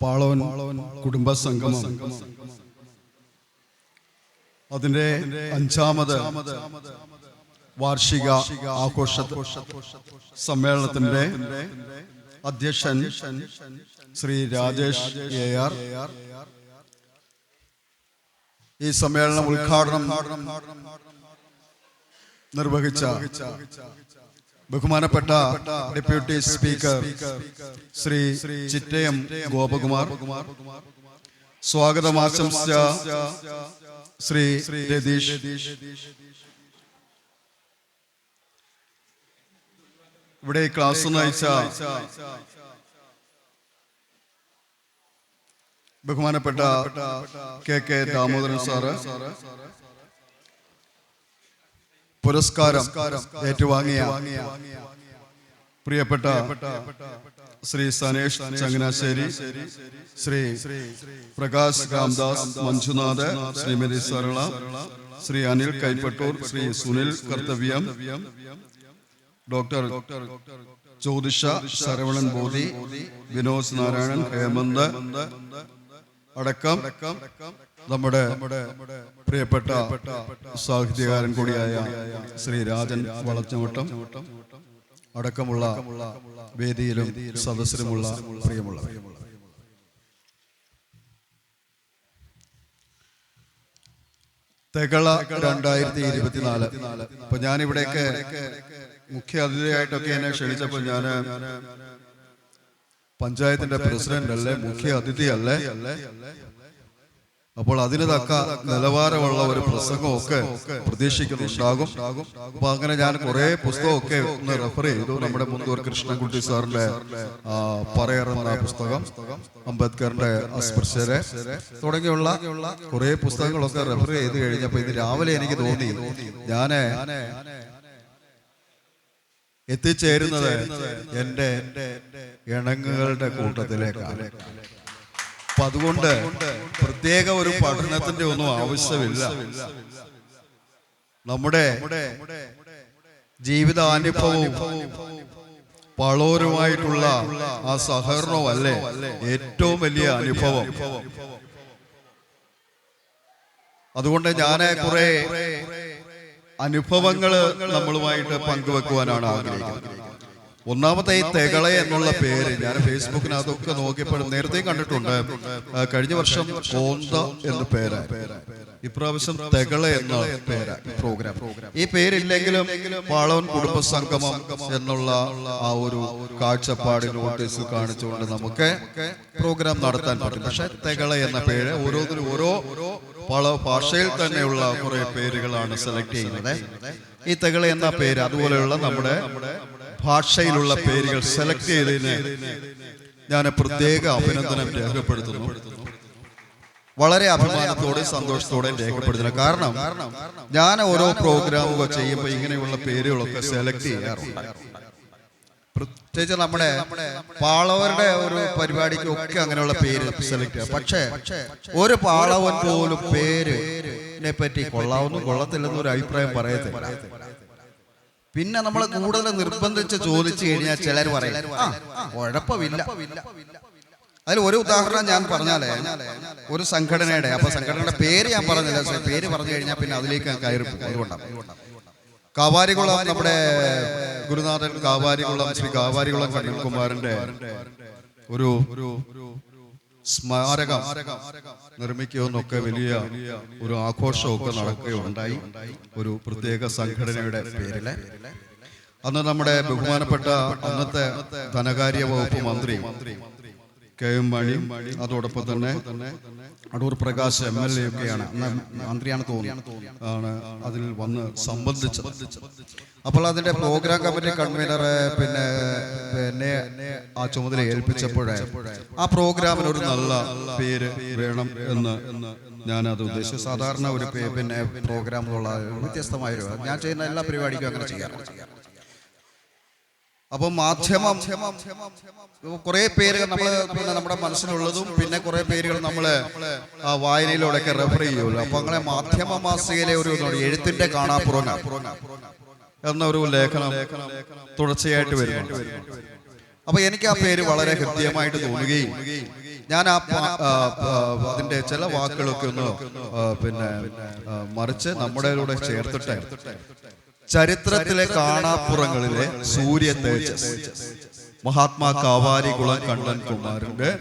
പാളവൻ കുടുംബ സംഗമം അതിൻ്റെ 5ാമത് വാർഷിക ആഘോഷ സമ്മേളനത്തിൻ്റെ അധ്യക്ഷൻ ശ്രീ രാജേഷ് AR ഈ സമ്മേളനം ഉദ്ഘാടനം നിർവഹിച്ച ബഹുമാനപ്പെട്ട ഡെപ്യൂട്ടി സ്പീക്കർ ശ്രീ ചിറ്റയം ഗോപകുമാർ, സ്വാഗതം ആശംസിച്ച ശ്രീ രതീഷ്, ഇവിടെ ക്ലാസ് നയിച്ച ബഹുമാനപ്പെട്ട KK ദാമോദരൻ സാറ്, പുരസ്കാരം ഏറ്റുവാങ്ങിയ പ്രിയപ്പെട്ട ശ്രീ സനേഷ് ചങ്ങനാശ്ശേരി, ശ്രീ പ്രകാശ് രാംദാസ് മഞ്ജുനാഥ്, ശ്രീമതി സരള, ശ്രീ അനിൽ കൈപ്പട്ടൂർ, ശ്രീ സുനിൽ കർത്തവ്യം, ഡോക്ടർ ജ്യോതിഷ ശരവണൻ ബോധി, വിനോദ് നാരായണൻ, ഹേമന്ത് അടക്കം നമ്മുടെ പ്രിയപ്പെട്ട സാഹിത്യകാരൻ കൂടിയായ ശ്രീ രാജൻ വളച്ചമട്ടം അടക്കമുള്ള വേദിയിലും സദസ്സിലുമുള്ള പ്രിയമുള്ള തെകള 2024. അപ്പൊ ഞാനിവിടേക്ക് മുഖ്യ അതിഥിയായിട്ടൊക്കെ എന്നെ ക്ഷണിച്ചപ്പോൾ ഞാൻ പഞ്ചായത്തിന്റെ പ്രസിഡന്റ് അല്ലേ, മുഖ്യ അതിഥി അല്ലേ, അപ്പോൾ അതിന് തക്ക നിലവാരമുള്ള ഒരു പ്രസംഗമൊക്കെ പ്രതീക്ഷിക്കുന്നുണ്ടാകും. അപ്പൊ അങ്ങനെ ഞാൻ കുറെ പുസ്തകമൊക്കെ ഒന്ന് റെഫർ ചെയ്തു. നമ്മുടെ മുന്തൂർ കൃഷ്ണൻകുട്ടി സാറിന്റെ പറയറുന്ന പുസ്തകം, അംബേദ്കറിന്റെ അസ്പൃശ്യരെ തുടങ്ങിയുള്ള കുറെ പുസ്തകങ്ങളൊക്കെ റെഫർ ചെയ്ത് കഴിഞ്ഞപ്പോ ഇന്ന് രാവിലെ എനിക്ക് തോന്നി ഞാന് എത്തിച്ചേരുന്നത് എൻ്റെ ഇണങ്ങുകളുടെ കൂട്ടത്തിലേക്കാണ്. അപ്പൊ അതുകൊണ്ട് പ്രത്യേക ഒരു പഠനത്തിന്റെ ഒന്നും ആവശ്യമില്ല. നമ്മുടെ ജീവിതാനുഭവവും പളോരുമായിട്ടുള്ള ആ സഹകരണവും അല്ലേ ഏറ്റവും വലിയ അനുഭവം. അതുകൊണ്ട് ഞാൻ കുറെ അനുഭവങ്ങള് നമ്മളുമായിട്ട് പങ്കുവെക്കുവാനാണ് ആഗ്രഹിക്കുന്നത്. ഒന്നാമത്തെ ഈ തെകള എന്നുള്ള പേര് ഞാൻ ഫേസ്ബുക്കിനകത്തൊക്കെ നോക്കിയപ്പോൾ നേരത്തെ കണ്ടിട്ടുണ്ട്. കഴിഞ്ഞ വർഷം കോന്ത എന്ന പേര്, ഇപ്രാവശ്യം തെകള എന്ന പേര് പ്രോഗ്രാം. ഈ പേരില്ലെങ്കിലും പാളവൻ കുടുംബ സംഗമം എന്നുള്ള ആ ഒരു കാഴ്ചപ്പാട് നോട്ടീസ് കാണിച്ചുകൊണ്ട് നമുക്ക് പ്രോഗ്രാം നടത്താൻ പറ്റും. പക്ഷെ തെകള എന്ന പേര് ഓരോന്നിനും ഓരോ പല ഭാഷയിൽ തന്നെയുള്ള കുറെ പേരുകളാണ് സെലക്ട് ചെയ്യുന്നത്. ഈ തെകള എന്ന പേര് അതുപോലെയുള്ള നമ്മുടെ ഭാഷയിലുള്ള പേരുകൾ സെലക്ട് ചെയ്തതിന് ഞാൻ പ്രത്യേക അഭിനന്ദനം രേഖപ്പെടുത്തുന്നു. വളരെ അഭിമാനത്തോടെ സന്തോഷത്തോടെ രേഖപ്പെടുത്തുന്നു. കാരണം ഞാൻ ഓരോ പ്രോഗ്രാമുകൾ ചെയ്യുമ്പോൾ ഇങ്ങനെയുള്ള പേരുകളൊക്കെ സെലക്ട് ചെയ്യാറുണ്ട്. പ്രത്യേകിച്ച് നമ്മുടെ പാളവരുടെ ഒരു പരിപാടിക്കൊക്കെ അങ്ങനെയുള്ള പേര് സെലക്ട് ചെയ്യാം. പക്ഷേ ഒരു പാളവൻ പോലും പേരിനെ പറ്റി കൊള്ളാവുന്നു കൊള്ളത്തില്ലെന്നൊരു അഭിപ്രായം പറയത്തില്ല. പിന്നെ നമ്മൾ കൂടുതൽ നിർബന്ധിച്ച് ചോദിച്ചു കഴിഞ്ഞാൽ ചിലർ പറയും കുഴപ്പമില്ല. അതിൽ ഒരു ഉദാഹരണം ഞാൻ പറഞ്ഞാലേ, ഒരു സംഘടനയുടെ, അപ്പൊ സംഘടനയുടെ പേര് ഞാൻ പറഞ്ഞില്ല, പേര് പറഞ്ഞു കഴിഞ്ഞാൽ പിന്നെ അതിലേക്ക് കയറി പോകും. അതുകൊണ്ടാണ് കാവാരികുളം, നമ്മുടെ ഗുരുനാഥൻ കാവാരികുളം, ശ്രീ കാവാരികുളം കണ്ണൻകുമാരന്റെ ഒരു സ്മാരകം നിർമ്മിക്കുമെന്നൊക്കെ വലിയ ഒരു ആഘോഷമൊക്കെ നടക്കുകയുണ്ടായി ഒരു പ്രത്യേക സംഘടനയുടെ പേരില്. അന്ന് നമ്മുടെ ബഹുമാനപ്പെട്ട അന്നത്തെ ധനകാര്യ വകുപ്പ് മന്ത്രി KM മണി, അതോടൊപ്പം തന്നെ അടൂർ പ്രകാശ് MLA ഒക്കെയാണ്, മന്ത്രിയാണ് തോന്നുന്നു, ആണ് അതിൽ വന്ന് സംബന്ധിച്ചത്. അപ്പോൾ അതിന്റെ പ്രോഗ്രാം കമ്മിറ്റി കൺവീനർ പിന്നെ ആ ചുമതല ഏൽപ്പിച്ചപ്പോഴേ ആ പ്രോഗ്രാമിന് ഒരു നല്ല പേര് വേണം എന്ന് ഞാനത് ഉദ്ദേശിച്ചു. സാധാരണ ഒരു പ്രോഗ്രാം എന്നുള്ള വ്യത്യസ്തമായൊരു, ഞാൻ ചെയ്യുന്ന എല്ലാ പരിപാടിക്കും അങ്ങനെ ചെയ്യാറുണ്ട്. അപ്പൊ മാധ്യമം കുറെ പേരുകൾ നമ്മുടെ മനസ്സിലുള്ളതും പിന്നെ കുറെ പേരുകൾ നമ്മള് വായനയിലൂടെയൊക്കെ റെഫർ ചെയ്യുമല്ലോ. അപ്പൊ അങ്ങനെ മാധ്യമ മാസികയിലെ ഒരു എഴുത്തിന്റെ കാണാപ്പുറങ്ങ എന്ന ഒരു ലേഖനം തുടർച്ചയായിട്ട് വരുന്നുണ്ട്. അപ്പൊ എനിക്ക് ആ പേര് വളരെ ഹൃദ്യമായിട്ട് തോന്നുകയും ഞാൻ അതിന്റെ ചില വാക്കുകളൊക്കെ ഒന്ന് പിന്നെ മറിച്ച് നമ്മുടെ കൂടെ ചേർത്തിട്ട് ചരിത്രത്തിലെ കാണാപ്പുറങ്ങളിലെ സൂര്യ തേജസ് മഹാത്മാ കാവാരികുളം കണ്ണൻ കുമാരന്റെ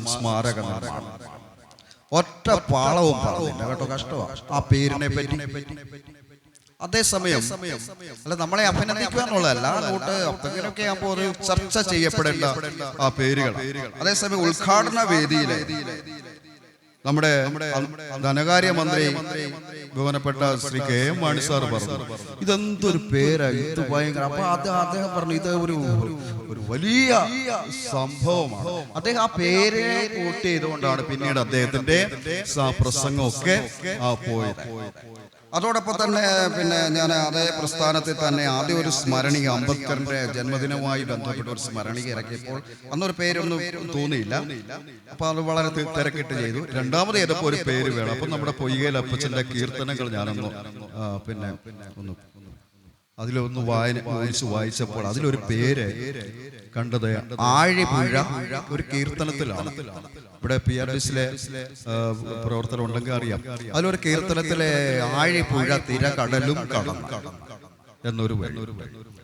സ്മാരക നിർമ്മാണം. ഒറ്റ പാളവും പറഞ്ഞില്ല കേട്ടോ, കഷ്ടമാണ് ആ പേരിനെ പറ്റി. അതേസമയം അല്ല, നമ്മളെ അഭിനന്ദിക്കുക എന്നുള്ളതല്ല, അങ്ങോട്ട് അങ്ങനെയൊക്കെ ആകുമ്പോൾ ഒരു ചർച്ച ചെയ്യപ്പെടേണ്ട ആ പേരുകൾ. അതേസമയം ഉദ്ഘാടന വേദിയിലെ നമ്മുടെ ധനകാര്യമന്ത്രി ബഹുമാനപ്പെട്ട ശ്രീ KM മാണി സാർ പറഞ്ഞു, ഇതെന്തൊരു പേരാ, ഇത് ഭയങ്കര. അപ്പൊ അദ്ദേഹം പറഞ്ഞു ഇത് ഒരു വലിയ സംഭവമാണ്. അദ്ദേഹം ആ പേര് കൂട്ടി ചെയ്തുകൊണ്ടാണ് പിന്നീട് അദ്ദേഹത്തിന്റെ പ്രസംഗമൊക്കെ പോയത്. അതോടൊപ്പം തന്നെ പിന്നെ ഞാൻ അതേ പ്രസ്ഥാനത്തിൽ തന്നെ ആദ്യം ഒരു സ്മരണിക, അംബേദ്കറിന്റെ ജന്മദിനവുമായി ബന്ധപ്പെട്ട ഒരു സ്മരണിക ഇറക്കിയപ്പോൾ അന്നൊരു പേരൊന്നും തോന്നിയില്ല. അപ്പൊ അത് വളരെ തിരക്കിട്ട് ചെയ്തു. രണ്ടാമത് ചെയ്തപ്പോൾ ഒരു പേര് വേണം. അപ്പൊ നമ്മുടെ പൊയ്കയിൽ അപ്പച്ചന്റെ കീർത്തനങ്ങൾ ഞാനൊന്ന് പിന്നെ ഒന്ന് അതിലൊന്ന് വായിച്ചപ്പോൾ അതിലൊരു പേര് കണ്ടത് ആഴിപുഴ ഒരു കീർത്തനത്തിലാണ്. ഇവിടെ PRDSലെ പ്രവർത്തനം ഉണ്ടെങ്കിൽ അറിയാം. അതിലൊരു കീർത്തനത്തിലെ ആഴിപുഴ തിര കടലും കടന്നു എന്നൊരു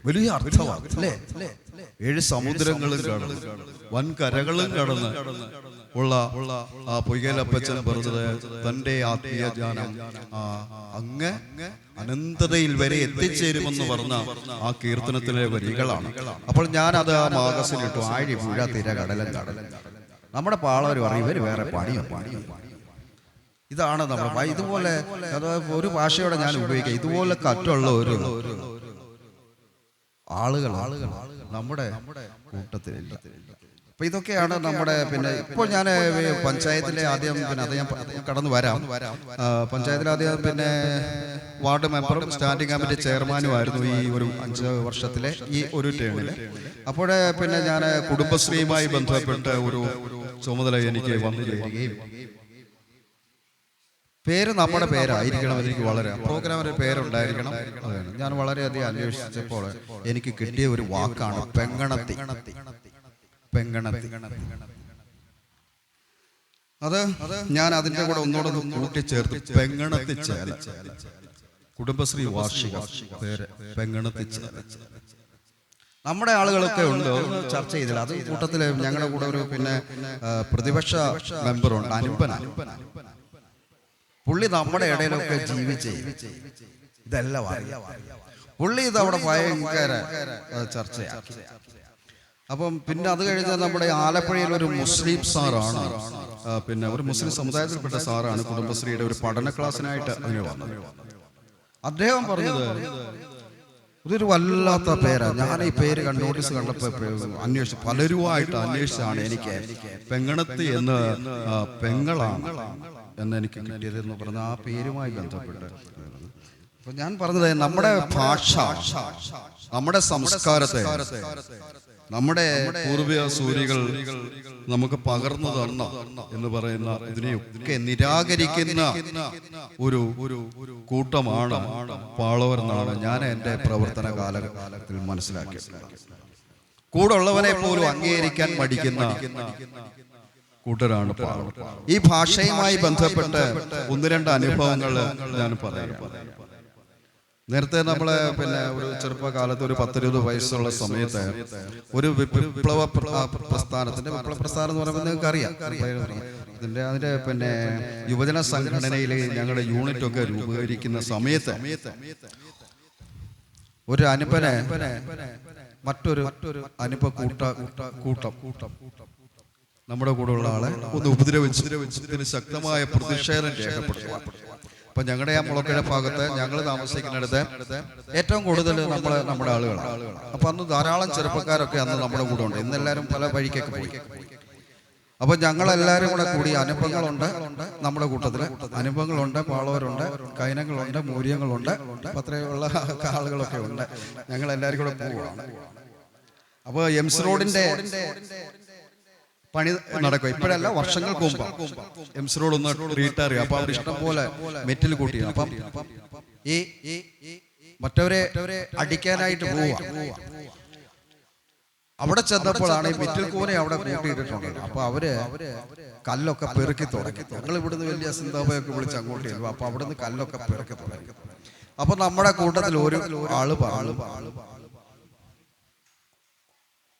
വലിയ അർത്ഥമാണ് അല്ലേ. 7 സമുദ്രങ്ങളും കടന്ന് വൻകരകളും കടന്ന് ഉള്ള ആ പൊയ്കലപ്പച്ചൻ പറഞ്ഞത് തൻ്റെ ആത്മീയ ജ്ഞാനം അങ്ങ് അനന്തതയിൽ വരെ എത്തിച്ചേരുമെന്ന് പറഞ്ഞ ആ കീർത്തനത്തിലെ വരികളാണ്. അപ്പോൾ ഞാനത് ആ മാഗസിനിട്ടു, ആഴിപുഴ തിര കടലും കടലും. നമ്മുടെ പാളവർ പറയും ഇവർ വേറെ പണിയോ. ഇതാണ് നമ്മൾ ഇതുപോലെ ഒരു ഭാഷയോടെ ഞാൻ ഉപയോഗിക്കുക. ഇതുപോലെ കറ്റുള്ള ഒരു ആളുകൾ നമ്മുടെ കൂട്ടത്തിലില്ല. അപ്പൊ ഇതൊക്കെയാണ് നമ്മുടെ പിന്നെ ഇപ്പോൾ ഞാൻ പഞ്ചായത്തിലെ ആദ്യം പിന്നെ അത് ഞാൻ കടന്നു വരാം. പഞ്ചായത്തിലെ ആദ്യം പിന്നെ വാർഡ് മെമ്പറും സ്റ്റാൻഡിംഗ് കമ്മിറ്റി ചെയർമാനുമായിരുന്നു ഈ ഒരു 5 വർഷത്തിലെ ഈ ഒരു ടേമിൽ. അപ്പോഴേ പിന്നെ ഞാൻ കുടുംബശ്രീയുമായി ബന്ധപ്പെട്ട ഒരു ചുമതല എനിക്ക് വന്നു ചേരുകയും പേര് നമ്മുടെ പേരായിരിക്കണം എനിക്ക് വളരെ പ്രോഗ്രാമിന്റെ പേരുണ്ടായിരിക്കണം. ഞാൻ വളരെയധികം അന്വേഷിച്ചപ്പോൾ എനിക്ക് കിട്ടിയ ഒരു വാക്കാണ് പെങ്ങണത്തി. അത് ഞാൻ അതിന്റെ കൂടെ ഒന്നുകൂടെ കൂട്ടിച്ചേർത്ത് പെങ്ങണത്തിച്ചേല. കുടുംബശ്രീ വാർഷിക പേര് പെങ്ങണത്തിച്ചേല. നമ്മുടെ ആളുകളൊക്കെ ഉണ്ട്, ചർച്ച ചെയ്തില്ല. അത് കൂട്ടത്തില് ഞങ്ങളുടെ കൂടെ ഒരു പിന്നെ പ്രതിപക്ഷ മെമ്പറുണ്ട്, അനിമ്പൻ. പുള്ളി നമ്മുടെ ഇടയിലൊക്കെ ജീവിച്ച് ഇതെല്ലാം പുള്ളി ഇതവിടെ ഭയങ്കര ചർച്ചയാക്കി. അപ്പം പിന്നെ അത് കഴിഞ്ഞ നമ്മുടെ ആലപ്പുഴയിൽ ഒരു മുസ്ലിം സാറാണ്, പിന്നെ ഒരു മുസ്ലിം സമുദായത്തിൽപ്പെട്ട സാറാണ് കുടുംബശ്രീയുടെ ഒരു പഠന ക്ലാസ്സിനായിട്ട് അതിന് വന്നത്. അദ്ദേഹം പറഞ്ഞത് ഇതൊരു വല്ലാത്ത പേരാ. ഞാൻ ഈ പേര് നോട്ടീസ് കണ്ടപ്പോൾ അന്വേഷിച്ചു, പലരുമായിട്ട് അന്വേഷിച്ചാണ് എനിക്ക് പെങ്ങണത്തി എന്ന് പെങ്ങളാണ് എന്ന് എനിക്ക് കിട്ടിയതെന്ന് പറഞ്ഞ ആ പേരുമായി ബന്ധപ്പെട്ട്. അപ്പൊ ഞാൻ പറഞ്ഞത് നമ്മുടെ ഭാഷ, നമ്മുടെ സംസ്കാരത്തെ, നമ്മുടെ പൂർവ്വ സൂരികൾ നമുക്ക് പകർന്നു തന്ന എന്ന് പറയുന്ന ഇതിനെയൊക്കെ നിരാകരിക്കുന്ന ഒരു കൂട്ടമാണ് പാളവർ എന്നാണ് ഞാൻ എൻ്റെ പ്രവർത്തന കാലത്തിൽ മനസ്സിലാക്കിയത്. കൂടെ ഉള്ളവനെ പോലും അംഗീകരിക്കാൻ മടിക്കുന്ന കൂട്ടരാണ് പാളവർ. ഈ ഭാഷയുമായി ബന്ധപ്പെട്ട് 1-2 അനുഭവങ്ങൾ ഞാൻ പറയാം. നേരത്തെ നമ്മളെ പിന്നെ ഒരു ചെറുപ്പകാലത്ത് ഒരു 10-20 വയസ്സുള്ള സമയത്ത് ഒരു വിപ്ലവ പ്രസ്ഥാനത്തിന്റെ പ്രസ്ഥാനം എന്ന് പറയുമ്പോൾ നിങ്ങൾക്ക് അറിയാം, അതിന്റെ പിന്നെ യുവജന സംഘടനയിൽ ഞങ്ങളുടെ യൂണിറ്റ് ഒക്കെ രൂപീകരിക്കുന്ന സമയത്ത് ഒരു അനുപനെ മറ്റൊരു അനുപ കൂട്ടം നമ്മുടെ കൂടെയുള്ള ആളെ ഒന്ന് ഉപദ്രവിച്ചതിന് ശക്തമായ പ്രതിഷേധം രേഖപ്പെടുത്തുക. അപ്പൊ ഞങ്ങളുടെ ആ മുളക്കഴ ഭാഗത്ത് ഞങ്ങൾ താമസിക്കുന്നിടത്ത് ഏറ്റവും കൂടുതൽ നമ്മുടെ ആളുകളാണ്. അപ്പൊ അന്ന് ധാരാളം ചെറുപ്പക്കാരൊക്കെ അന്ന് നമ്മുടെ കൂടെ ഉണ്ട്. ഇന്നെല്ലാവരും പല വഴിക്കൊക്കെ പോയി. അപ്പൊ ഞങ്ങളെല്ലാവരും കൂടെ കൂടി അനുഭവങ്ങളുണ്ട് നമ്മുടെ കൂട്ടത്തില്. അനുഭവങ്ങളുണ്ട്, പാളവരുണ്ട്, കൈനങ്ങളുണ്ട്, മൂര്യങ്ങളുണ്ട്, അത്രയുള്ള ആളുകളൊക്കെ ഉണ്ട്. ഞങ്ങൾ എല്ലാവരും കൂടെ പോവുകയാണ്. അപ്പൊ എംസ് റോഡിന്റെ പണി നടക്കും. ഇപ്പോഴല്ല, വർഷങ്ങൾക്ക് മുമ്പ് എംസ് റോഡ് ഒന്ന് റീറ്റയർ ചെയ്യുക. അപ്പൊ അവിടെ ഇഷ്ടം പോലെ മെറ്റൽ കൂട്ടി. അപ്പം ഈ മറ്റവരെ അടിക്കാനായിട്ട് പോവുക. അവിടെ ചെന്നപ്പോഴാണ് ഈ മിറ്റിൽക്കൂനെ അവിടെ കൂട്ടിയിട്ടിട്ടുണ്ട്. അപ്പൊ അവര് കല്ലൊക്കെ പെറുക്കി തുടങ്ങി. ഞങ്ങൾ ഇവിടുന്ന് വലിയ സിന്താബയൊക്കെ വിളിച്ച് അങ്ങോട്ട് ചെല്ലും. അപ്പൊ അവിടുന്ന് കല്ലൊക്കെ പെറുക്കി തുടങ്ങി. അപ്പൊ നമ്മുടെ കൂട്ടത്തിൽ ഒരു ആള് പറഞ്ഞു,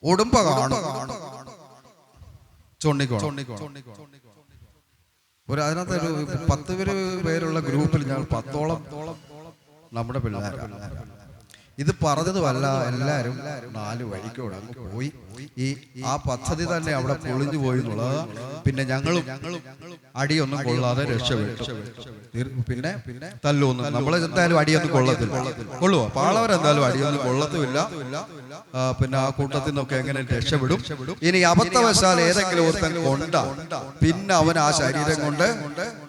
ഉടുമ്പ കാണും ഒരു അതിനകത്ത് ഒരു 10 പേരുള്ള ഗ്രൂപ്പിൽ ഞങ്ങൾ 10ഓളം നമ്മുടെ പിള്ളേരാണ്. ഇത് പറഞ്ഞതുമല്ല, എല്ലാവരും 4 വഴിക്കോടെ അങ്ങ് പോയി. ആ പദ്ധതി തന്നെ അവിടെ പൊളിഞ്ഞു പോയി എന്നുള്ളത്. പിന്നെ ഞങ്ങളും അടിയൊന്നും കൊള്ളാതെ രക്ഷപ്പെട്ടു. പിന്നെ തല്ലൊന്നും നമ്മളെ എന്തായാലും അടിയൊന്നും കൊള്ളുവോ? പാളവരെന്തായാലും അടിയൊന്നും കൊള്ളത്തുമില്ല. പിന്നെ ആ കൂട്ടത്തിൽ നിന്നൊക്കെ എങ്ങനെ രക്ഷപ്പെടും? ഇനി അബദ്ധവശാൽ ഏതെങ്കിലും ഒരുത്തൻ പിന്നെ അവൻ ആ ശരീരം കൊണ്ട്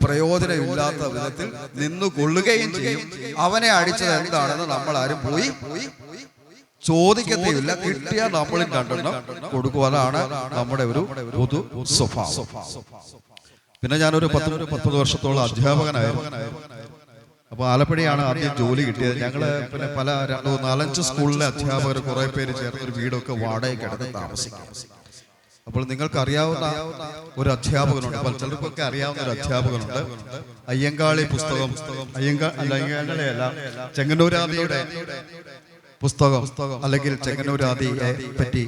പ്രയോജനമില്ലാത്ത വിധത്തിൽ നിന്നു കൊള്ളുകയും ചെയ്യും. അവനെ അടിച്ചത് എന്താണെന്ന് നമ്മൾ ആരും പോയി ചോദിക്കത്തേയില്ല. കിട്ടിയാൽ നമ്മളും 2 കൊടുക്കും. അതാണ് നമ്മുടെ ഒരു പൊതു സ്വഭാവം. പിന്നെ ഞാനൊരു 10 വർഷത്തോളം അധ്യാപകനായിരുന്നു. അപ്പൊ ആലപ്പുഴയാണ് ആദ്യം ജോലി കിട്ടിയത്. ഞങ്ങള് പിന്നെ പല 2-4-5 സ്കൂളിലെ അധ്യാപകർ കുറെ പേര് ചേർന്നൊരു വീടൊക്കെ വാടകയ്ക്ക് എടുത്ത് താമസിക്കും. അപ്പോൾ നിങ്ങൾക്ക് അറിയാവുന്ന ഒരു അധ്യാപകനുണ്ട്, ചിലർക്കൊക്കെ അറിയാവുന്ന ഒരു അധ്യാപകനുണ്ട്. അയ്യങ്കാളി പുസ്തകം, അയ്യങ്കാളിയല്ല, ചെങ്ങന്നൂരാദിയുടെ പുസ്തകം അല്ലെങ്കിൽ ചെങ്ങന്നൂരാദിയെ പറ്റി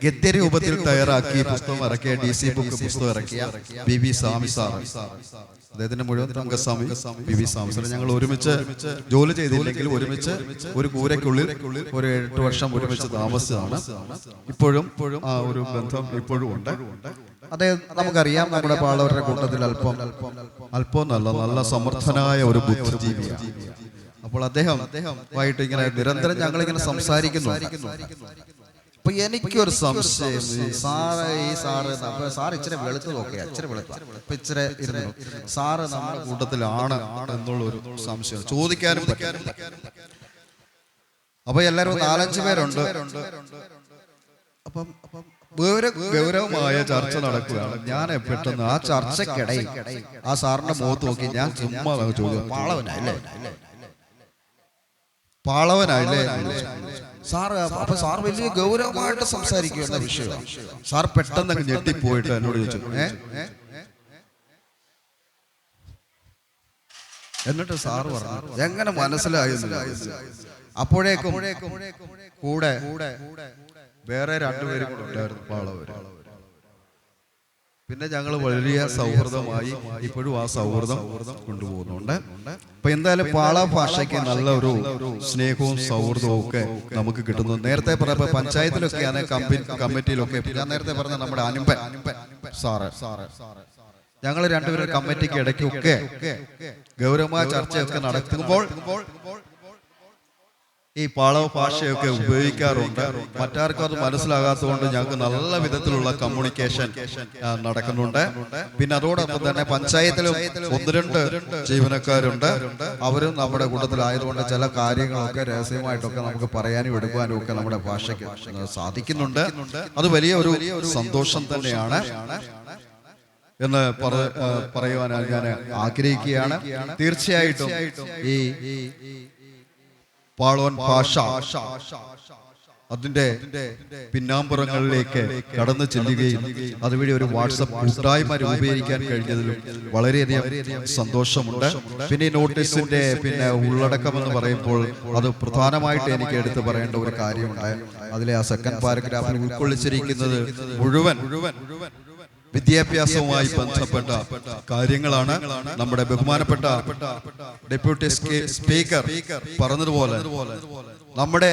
ഗദ്യരൂപത്തിൽ തയ്യാറാക്കി പുസ്തകം ഇറക്കിയ DC ബുക്ക് പുസ്തകം ഇറക്കിയ BV സ്വാമി സാർ, അദ്ദേഹത്തിന്റെ മുഴുവൻ തങ്കസ്വാമി BV സ്വാമി സാർ. ഞങ്ങൾ ഒരുമിച്ച് ജോലി ചെയ്തില്ലെങ്കിൽ ഒരുമിച്ച് ഒരു കൂരയ്ക്കുള്ളിൽ ഒരു 8 വർഷം ഒരുമിച്ച് താമസിച്ചതാണ്. ഇപ്പോഴും ആ ഒരു ബന്ധം ഇപ്പോഴും ഉണ്ട്. അദ്ദേഹം നമുക്കറിയാം, നമ്മുടെ പാളവരുടെ കൂട്ടത്തിൽ അല്പം നല്ല സമർത്ഥനായ ഒരു ബുദ്ധിജീവിയാണ്. അപ്പോൾ അദ്ദേഹമായിട്ട് ഇങ്ങനെ നിരന്തരം ഞങ്ങളിങ്ങനെ സംസാരിക്കുന്നു. അപ്പൊ എനിക്കൊരു സംശയം, സാറ് ഇച്ചിരി വെളുത്ത് നോക്കിയാ, ഇച്ചിരി വെളുത്ത ഇപ്പൊ ഇച്ചിരി ഇരുന്നു, സാറ് നമ്മുടെ കൂട്ടത്തിലാണ് എന്നുള്ളൊരു സംശയം ചോദിക്കാനും പറ്റും. അപ്പൊ എല്ലാവരും 4-5 പേരുണ്ട്. അപ്പം ഗൗരവമായ ചർച്ച നടക്കുകയാണ്. ഞാൻ പെട്ടെന്ന് ആ ചർച്ചക്കിടയിൽ ആ സാറിന്റെ മുഖത്ത് നോക്കി ഞാൻ ചുമ്മാ ചോദിച്ചു, പാളവനായില്ലേ സാർ? അപ്പൊ സാർ വലിയ ഗൗരവമായിട്ട് സംസാരിക്കുന്ന വിഷയമാണ്. സാർ പെട്ടെന്ന് ഞെട്ടിപ്പോയിട്ട് എന്നോട് ചോദിച്ചു, എന്നിട്ട് സാറ് പറഞ്ഞു എങ്ങനെ മനസ്സിലായെന്ന്. അപ്പോഴേക്കും കൂടെ വേറെ 2 പേരും കൂടെ ഉണ്ടായിരുന്നു, പാളവര്. പിന്നെ ഞങ്ങൾ വലിയ സൗഹൃദമായി, ഇപ്പോഴും ആ സൗഹൃദം കൊണ്ടുപോകുന്നുണ്ട്. അപ്പൊ എന്തായാലും പാള ഭാഷയ്ക്ക് നല്ല ഒരു സ്നേഹവും സൗഹൃദവും ഒക്കെ നമുക്ക് കിട്ടുന്നു. നേരത്തെ പറഞ്ഞ പഞ്ചായത്തിലൊക്കെയാണ്, കമ്മിറ്റിയിലൊക്കെ ഞാൻ നേരത്തെ പറഞ്ഞ നമ്മുടെ അനുപൻ സാറ്, ഞങ്ങൾ 2 പേരും കമ്മിറ്റിക്ക് ഇടയ്ക്കൊക്കെ ഗൗരവമായ ചർച്ചയൊക്കെ നടത്തുമ്പോൾ ഈ പാളവ ഭാഷയൊക്കെ ഉപയോഗിക്കാറുണ്ട്. മറ്റാർക്കും അത് മനസ്സിലാകാത്തതുകൊണ്ട് ഞങ്ങൾക്ക് നല്ല വിധത്തിലുള്ള കമ്മ്യൂണിക്കേഷൻ നടക്കുന്നുണ്ട്. പിന്നെ അതോടൊപ്പം തന്നെ പഞ്ചായത്തിലും 1-2 ജീവനക്കാരുണ്ട്. അവരും നമ്മുടെ കൂട്ടത്തിലായതുകൊണ്ട് ചില കാര്യങ്ങളൊക്കെ രഹസ്യമായിട്ടൊക്കെ നമുക്ക് പറയാനും എടുക്കാനും ഒക്കെ നമ്മുടെ ഭാഷയ്ക്ക് സാധിക്കുന്നുണ്ട്. അത് വലിയ ഒരു സന്തോഷം തന്നെയാണ് എന്ന് പറയുവാൻ ഞാൻ ആഗ്രഹിക്കുകയാണ്. തീർച്ചയായിട്ടും ഈ പാളവൻ ഭാഷ അതിന്റെ പിന്നാമ്പുറങ്ങളിലേക്ക് കടന്നു ചെല്ലുകയും അതുവഴി ഒരു വാട്സപ്പ് കൂട്ടായ്മ രൂപീകരിക്കാൻ കഴിഞ്ഞതിലും വളരെയധികം സന്തോഷമുണ്ട്. പിന്നെ ഈ നോട്ടീസിന്റെ ഉള്ളടക്കം എന്ന് പറയുമ്പോൾ അത് പ്രധാനമായിട്ട് എനിക്ക് എടുത്തു പറയേണ്ട ഒരു കാര്യമുണ്ട്. അതിലെ ആ 2nd പാരഗ്രാഫിൽ ഉൾക്കൊള്ളിച്ചിരിക്കുന്നത് മുഴുവൻ വിദ്യാഭ്യാസവുമായി ബന്ധപ്പെട്ട കാര്യങ്ങളാണ്. നമ്മുടെ ബഹുമാനപ്പെട്ട ഡെപ്യൂട്ടി സ്പീക്കർ പറഞ്ഞതുപോലെ നമ്മുടെ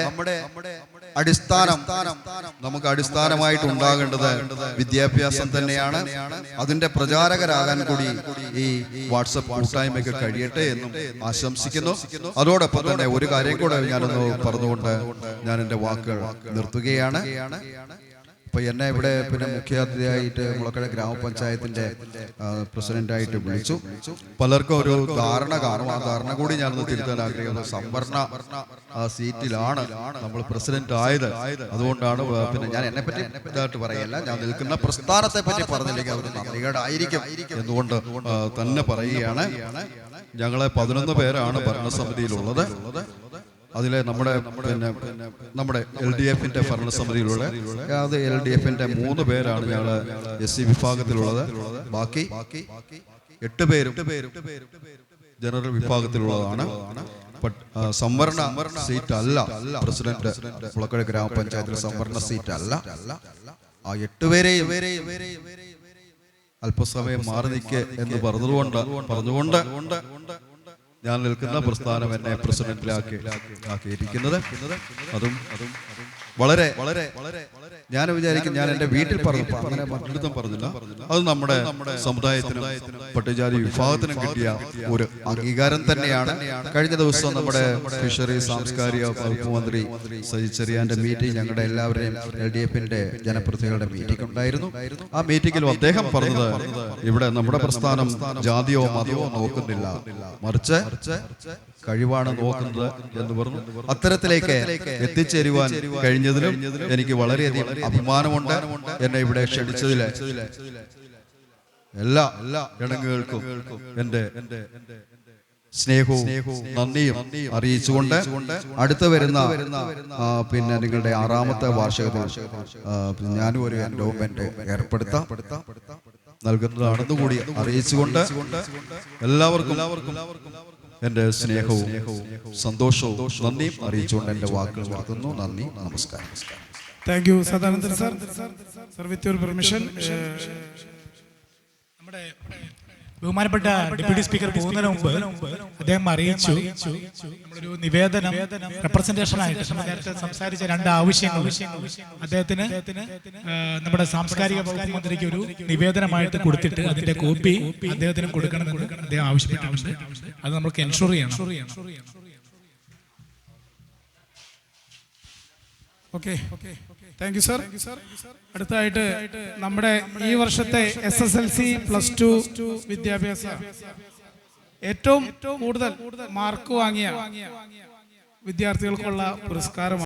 നമുക്ക് അടിസ്ഥാനമായിട്ട് ഉണ്ടാകേണ്ടത് വിദ്യാഭ്യാസം തന്നെയാണ്. അതിന്റെ പ്രചാരകരാകാൻ കൂടി ഈ വാട്സപ്പ് കൂട്ടായ്മയ്ക്ക് കഴിയട്ടെ എന്നും ആശംസിക്കുന്നു. അതോടൊപ്പം തന്നെ ഒരു കാര്യം കൂടെ ഞാനൊന്ന് പറഞ്ഞുകൊണ്ട് ഞാൻ എൻ്റെ വാക്കുകൾ നിർത്തുകയാണ്. അപ്പൊ എന്നെ ഇവിടെ മുഖ്യാതിഥിയായിട്ട് മുളക്കട ഗ്രാമപഞ്ചായത്തിന്റെ പ്രസിഡന്റായിട്ട് വിളിച്ചു. പലർക്കും ഒരു ധാരണ കാണും, ആ ധാരണ കൂടി ഞാനൊന്ന് തിരുത്താൻ ആഗ്രഹിക്കുന്നത്. സംവരണ സീറ്റിലാണ് നമ്മൾ പ്രസിഡന്റ് ആയത്. അതുകൊണ്ടാണ് ഞാൻ എന്നെ പറ്റി ഇതായിട്ട് പറയല്ല, ഞാൻ നിൽക്കുന്ന പ്രസ്ഥാനത്തെ പറ്റി പറഞ്ഞില്ലെങ്കിൽ അവർ നന്ദികേടായിരിക്കും എന്നുകൊണ്ട് തന്നെ പറയുകയാണ്. ഞങ്ങളെ 11 പേരാണ് ഭരണസമിതിയിലുള്ളത്. അതിലെ നമ്മുടെ LDF-ന്റെ ഭരണസമിതിയിലൂടെ അത് LDF-ന്റെ 3 പേരാണ് ഞങ്ങൾ SC വിഭാഗത്തിലുള്ളത്. ബാക്കി 8 പേരും ജനറൽ വിഭാഗത്തിലുള്ളതാണ്. സംവരണ സീറ്റ് അല്ല പ്രസിഡന്റ്, മുളക്കഴ ഗ്രാമപഞ്ചായത്തിലെ സംവരണ സീറ്റ് അല്ല. ആ 8 പേരെയും അല്പസമയം മാറി നിൽക്കുക എന്ന് പറഞ്ഞുകൊണ്ട് ഞാൻ നിൽക്കുന്ന പ്രസ്ഥാനം എന്നെ പ്രസിഡന്റിലാക്കിയിരിക്കുന്നത്. അതും വളരെ ഞാൻ വിചാരിക്കും, ഞാൻ എൻ്റെ വീട്ടിൽ പറഞ്ഞു, അങ്ങനെ മറ്റൊരിടത്തും പറഞ്ഞില്ല, അത് നമ്മുടെ സമുദായത്തിനും പട്ടികജാതി വിഭാഗത്തിനും കിട്ടിയ ഒരു അംഗീകാരം തന്നെയാണ്. കഴിഞ്ഞ ദിവസം നമ്മുടെ ഫിഷറി സാംസ്കാരിക വകുപ്പ് മന്ത്രി സജി ചെറിയാന്റെ മീറ്റിംഗ്, ഞങ്ങളുടെ എല്ലാവരുടെയും LDF-ന്റെ ജനപ്രതിനിധികളുടെ മീറ്റിംഗ് ഉണ്ടായിരുന്നു. ആ മീറ്റിംഗിലും അദ്ദേഹം പറഞ്ഞത്, ഇവിടെ നമ്മുടെ പ്രസ്ഥാനം ജാതിയോ മതമോ നോക്കുന്നില്ല, മറിച്ച് കഴിവാണ് നോക്കുന്നത് എന്ന് പറഞ്ഞു. അത്തരത്തിലേക്ക് എത്തിച്ചേരുവാൻ കഴിഞ്ഞതിലും എനിക്ക് വളരെയധികം അഭിമാനമുണ്ട്. എന്നെ ഇവിടെ ക്ഷണിച്ചതിൽ എല്ലാ ഇടങ്ങുകൾക്കും എൻ്റെ സ്നേഹവും നന്ദിയും അറിയിച്ചുകൊണ്ട് അടുത്ത് വരുന്ന നിങ്ങളുടെ 6ാമത്തെ വാർഷികത്തിൽ ഞാനും ഒരു എൻഡോവ്മെന്റ് ഏർപ്പെടുത്താം നൽകുന്നതാണെന്ന് കൂടി അറിയിച്ചുകൊണ്ട് എല്ലാവർക്കും എൻ്റെ സ്നേഹവും സന്തോഷവും നന്ദിയും അറിയിച്ചുകൊണ്ട് എൻ്റെ വാക്കുകൾ നിർത്തുന്നു. നന്ദി, നമസ്കാരം. Thank you Sadanandan sir. With your permission, നമ്മുടെ ബഹുമാനപ്പെട്ട ഡെപ്യൂട്ടി സ്പീക്കർ പോകുന്നതിന് മുമ്പ് അദ്ദേഹം അറിയിച്ചു നമ്മളൊരു നിവേദനം റെപ്രസെന്റേഷൻ ആയിട്ട് നേരത്തെ സംസാരിച്ച 2 ആവശ്യങ്ങൾ അദ്ദേഹത്തിന് നമ്മുടെ സാംസ്കാരിക വകുപ്പ് മന്ത്രിക്ക് ഒരു നിവേദനമായിട്ട് കൊടുത്തിട്ട് അതിന്റെ കോപ്പി അദ്ദേഹത്തിന് കൊടുക്കണമെന്ന് അദ്ദേഹം ആവശ്യപ്പെട്ടിട്ടുണ്ട്. അത് നമുക്ക് എൻഷുർ ചെയ്യണം. Okay, thank you sir. അടുത്തായിട്ട് നമ്മുടെ ഈ വർഷത്തെ SSLC +2 വിദ്യാഭ്യാസ ഏറ്റവും കൂടുതൽ മാർക്ക് വാങ്ങിയ വിദ്യാർത്ഥികൾക്കുള്ള പുരസ്കാരം